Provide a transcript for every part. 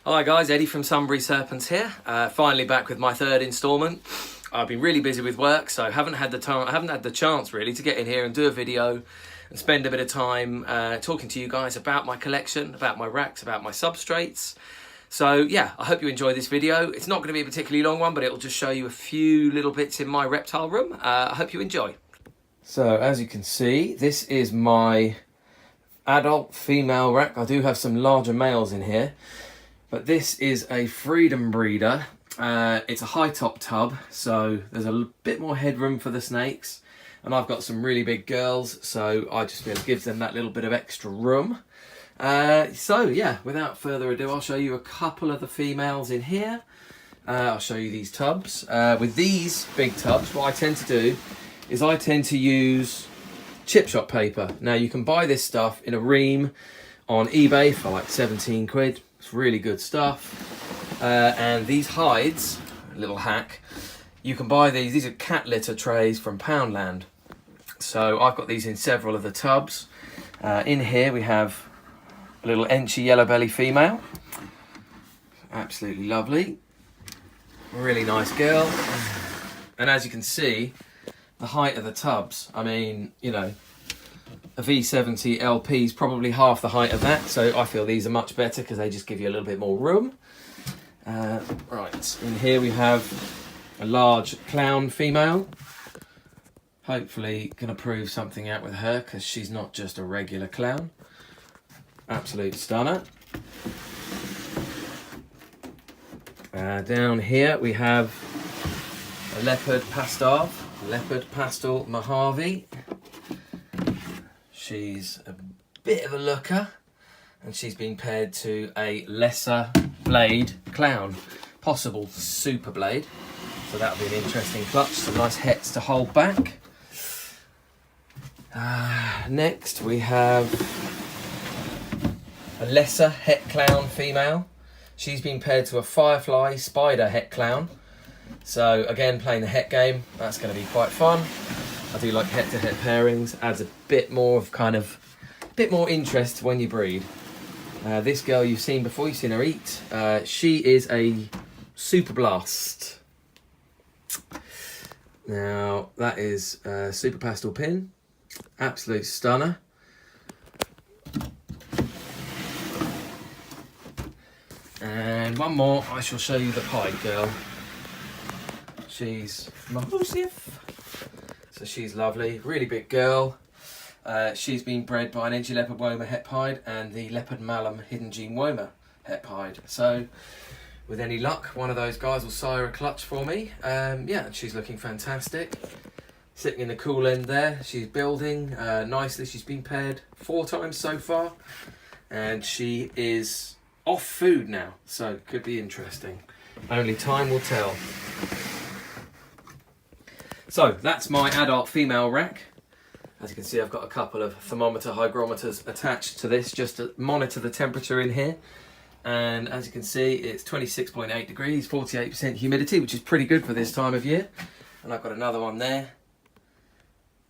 Hi guys, Eddie from Sunbury Serpents here. Finally back with my third instalment. I've been really busy with work, so I haven't had the chance really to get in here and do a video and spend a bit of time talking to you guys about my collection, about my racks, about my substrates. So yeah, I hope you enjoy this video. It's not going to be a particularly long one, but it'll just show you a few little bits in my reptile room. I hope you enjoy. So as you can see, this is my adult female rack. I do have some larger males in here. But this is a freedom breeder. It's a high top tub, so there's a bit more headroom for the snakes. And I've got some really big girls, so I just feel it gives them that little bit of extra room. So yeah, without further ado, I'll show you a couple of the females in here. I'll show you these tubs. With these big tubs, what I tend to do is I tend to use chip shop paper. Now you can buy this stuff in a ream on eBay for like 17 quid. It's really good stuff. And these hides, a little hack, you can buy these are cat litter trays from Poundland. So I've got these in several of the tubs. In here we have a little Enchy yellow belly female. Absolutely lovely. Really nice girl. And as you can see, the height of the tubs, I mean, you know, a V70 LP is probably half the height of that, so I feel these are much better because they just give you a little bit more room. Right, in here we have a large clown female. Hopefully going to prove something out with her because she's not just a regular clown. Absolute stunner. Down here we have a leopard pastel Mojave. She's a bit of a looker, and she's been paired to a lesser blade clown, possible super blade. So that'll be an interesting clutch, some nice hets to hold back. Next we have a lesser het clown female. She's been paired to a firefly spider het clown. So again, playing the het game, that's going to be quite fun. I do like het-to-het pairings, adds a bit more interest when you breed. This girl you've seen before, you've seen her eat. She is a super blast. Now that is a super pastel pin, absolute stunner. And one more, I shall show you the pied girl. She's massive. So she's lovely, really big girl. She's been bred by an Enchy leopard woma het pied and the leopard malum hidden gene woma het pied. So with any luck, one of those guys will sire a clutch for me. Yeah, she's looking fantastic. Sitting in the cool end there, she's building nicely. She's been paired 4 times so far, and she is off food now, so could be interesting. Only time will tell. So that's my adult female rack. As you can see, I've got a couple of thermometer hygrometers attached to this just to monitor the temperature in here. And as you can see, it's 26.8 degrees, 48% humidity, which is pretty good for this time of year. And I've got another one there,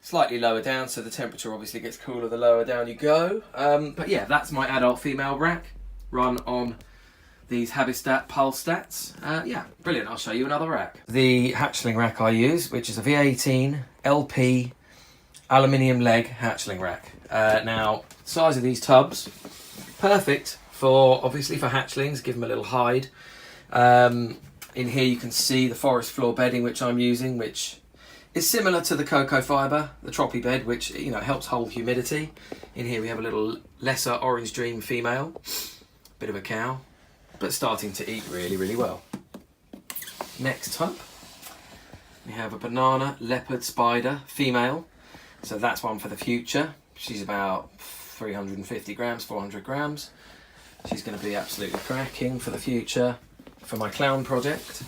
slightly lower down, so the temperature obviously gets cooler the lower down you go. But yeah, that's my adult female rack, run on these Habistat Pulse Stats. Yeah, brilliant. I'll show you another rack. The hatchling rack I use, which is a V18 LP aluminium leg hatchling rack. Now, size of these tubs, perfect for, obviously for hatchlings, give them a little hide. In here you can see the forest floor bedding which I'm using, which is similar to the cocoa fibre, the troppy bed, which, you know, helps hold humidity. In here we have a little lesser orange dream female, bit of a cow, but starting to eat really, really well. Next tub, we have a banana leopard spider female. So that's one for the future. She's about 350 grams, 400 grams. She's going to be absolutely cracking for the future for my clown project.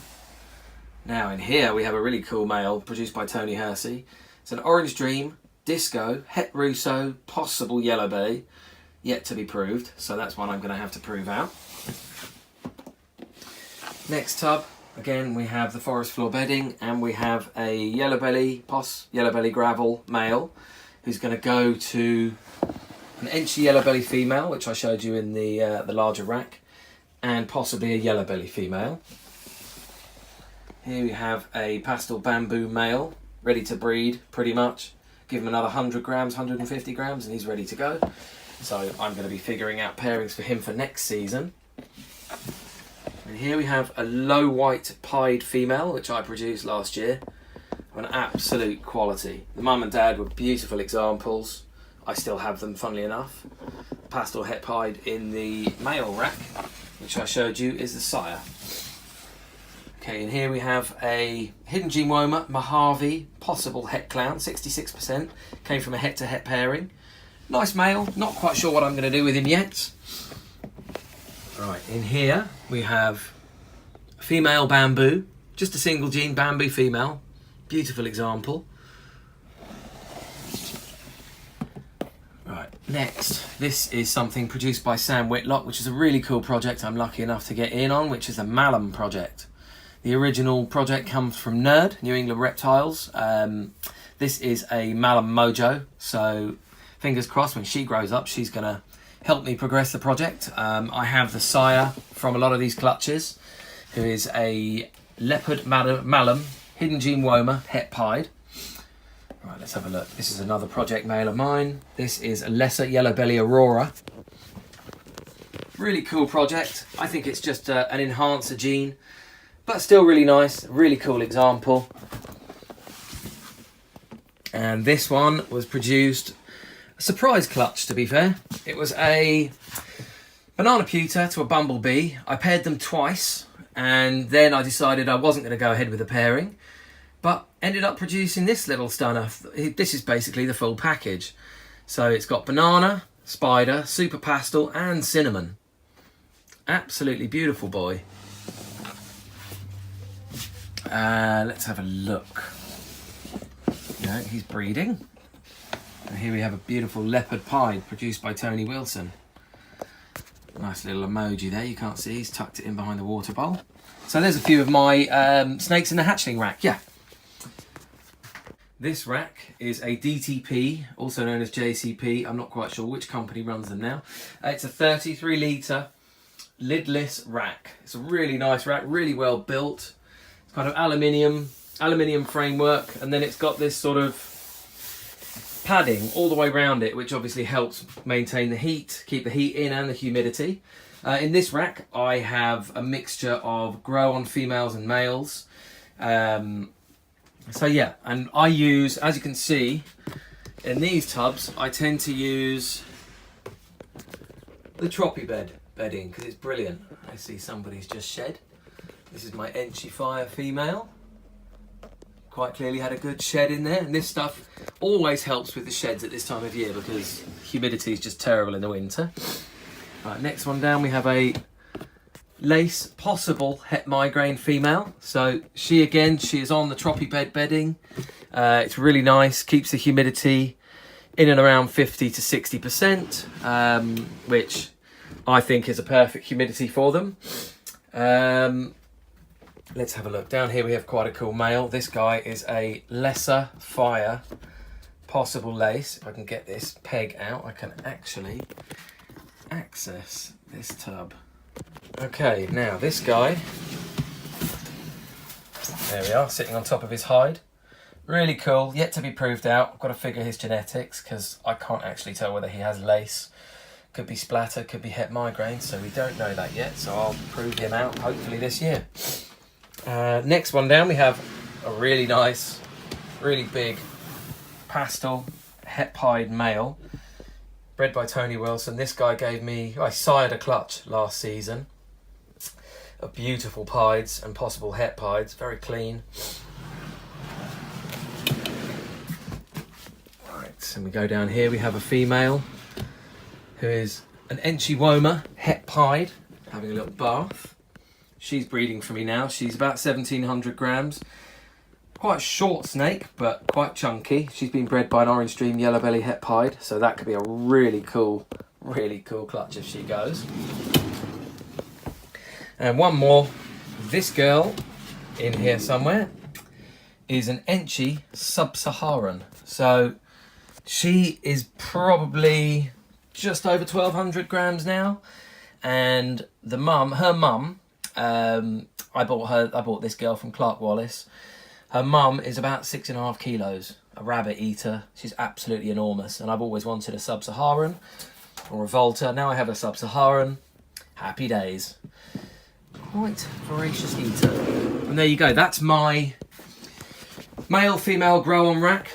Now in here we have a really cool male produced by Tony Hersey. It's an orange dream, disco, het russo, possible yellow belly, yet to be proved. So that's one I'm going to have to prove out. Next tub, again we have the forest floor bedding, and we have a yellow belly gravel male who's going to go to an Enchy yellow belly female, which I showed you in the larger rack, and possibly a yellow belly female. Here we have a pastel bamboo male, ready to breed pretty much. Give him another 100 grams, 150 grams, and he's ready to go. So I'm going to be figuring out pairings for him for next season. And here we have a low white pied female, which I produced last year. An absolute quality. The mum and dad were beautiful examples. I still have them, funnily enough. Pastel het pied in the male rack, which I showed you is the sire. Okay, and here we have a hidden gene Woma Mojave possible het clown, 66%. Came from a het to het pairing. Nice male, not quite sure what I'm going to do with him yet. Right, in here we have female bamboo, just a single gene bamboo female. Beautiful example. Right, next, this is something produced by Sam Whitlock, which is a really cool project I'm lucky enough to get in on, which is a Malum project. The original project comes from Nerd, New England Reptiles. This is a Malum Mojo, so fingers crossed when she grows up, she's going to help me progress the project. I have the sire from a lot of these clutches, who is a Leopard Malum, hidden gene Woma, het pied. Right, let's have a look. This is another project male of mine. This is a lesser yellow belly Aurora. Really cool project. I think it's just an enhancer gene, but still really nice, really cool example. And this one was produced, a surprise clutch to be fair. It was a banana pewter to a bumblebee. I paired them twice, and then I decided I wasn't going to go ahead with the pairing, but ended up producing this little stunner. This is basically the full package. So it's got banana, spider, super pastel, and cinnamon. Absolutely beautiful boy. Let's have a look. Yeah, he's breeding. And here we have a beautiful leopard pied produced by Tony Wilson. Nice little emoji there, you can't see, he's tucked it in behind the water bowl. So there's a few of my snakes in the hatchling rack, yeah. This rack is a DTP, also known as JCP. I'm not quite sure which company runs them now. It's a 33 litre lidless rack. It's a really nice rack, really well built. It's kind of aluminium framework, and then it's got this sort of padding all the way around it, which obviously helps maintain the heat, keep the heat in and the humidity. In this rack I have a mixture of grow on females and males. So yeah, and I use, as you can see in these tubs, I tend to use the Troppy bedding because it's brilliant. I see somebody's just shed. This is my Enchy Fire female. Quite clearly had a good shed in there, and this stuff always helps with the sheds at this time of year because humidity is just terrible in the winter. Right, next one down we have a lace possible het migraine female. So she is on the Troppy bedding. It's really nice, keeps the humidity in and around 50 to 60%, which I think is a perfect humidity for them. Let's have a look. Down here we have quite a cool male. This guy is a lesser fire possible lace. If I can get this peg out, I can actually access this tub. Okay, now this guy, there we are, sitting on top of his hide. Really cool, yet to be proved out. I've got to figure his genetics because I can't actually tell whether he has lace. Could be splatter, could be het migraine, so we don't know that yet. So I'll prove him out hopefully this year. Next one down we have a really nice, really big pastel het pied male, bred by Tony Wilson. This guy gave me, I sired a clutch last season of beautiful pieds and possible het pieds, very clean. Right, and we go down here, we have a female who is an Enchy Woma het pied, having a little bath. She's breeding for me now. She's about 1,700 grams. Quite a short snake, but quite chunky. She's been bred by an Orange Dream Yellow Belly het pied, so that could be a really cool clutch if she goes. And one more. This girl in here somewhere is an Enchy Sub-Saharan. So she is probably just over 1,200 grams now. And her mum, I bought this girl from Clark Wallace. Her mum is about 6.5 kilos, a rabbit eater. She's absolutely enormous, and I've always wanted a Sub-Saharan or a Volta. Now I have a Sub-Saharan. Happy days. Quite voracious eater. And there you go. That's my male-female grow-on rack.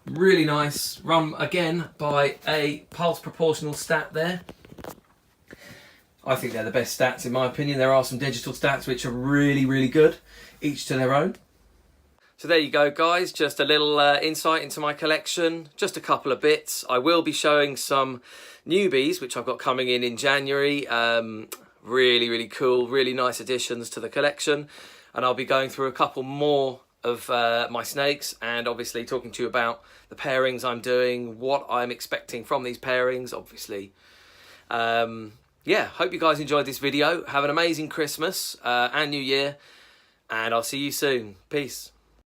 Really nice. Run again by a pulse proportional stat there. I think they're the best stats in my opinion. There are some digital stats which are really, really good, each to their own. So there you go, guys, just a little insight into my collection, just a couple of bits. I will be showing some newbies which I've got coming in January. Really, really cool, really nice additions to the collection, and I'll be going through a couple more of my snakes, and obviously talking to you about the pairings I'm doing, what I'm expecting from these pairings, obviously. Yeah, hope you guys enjoyed this video. Have an amazing Christmas and New Year, and I'll see you soon. Peace.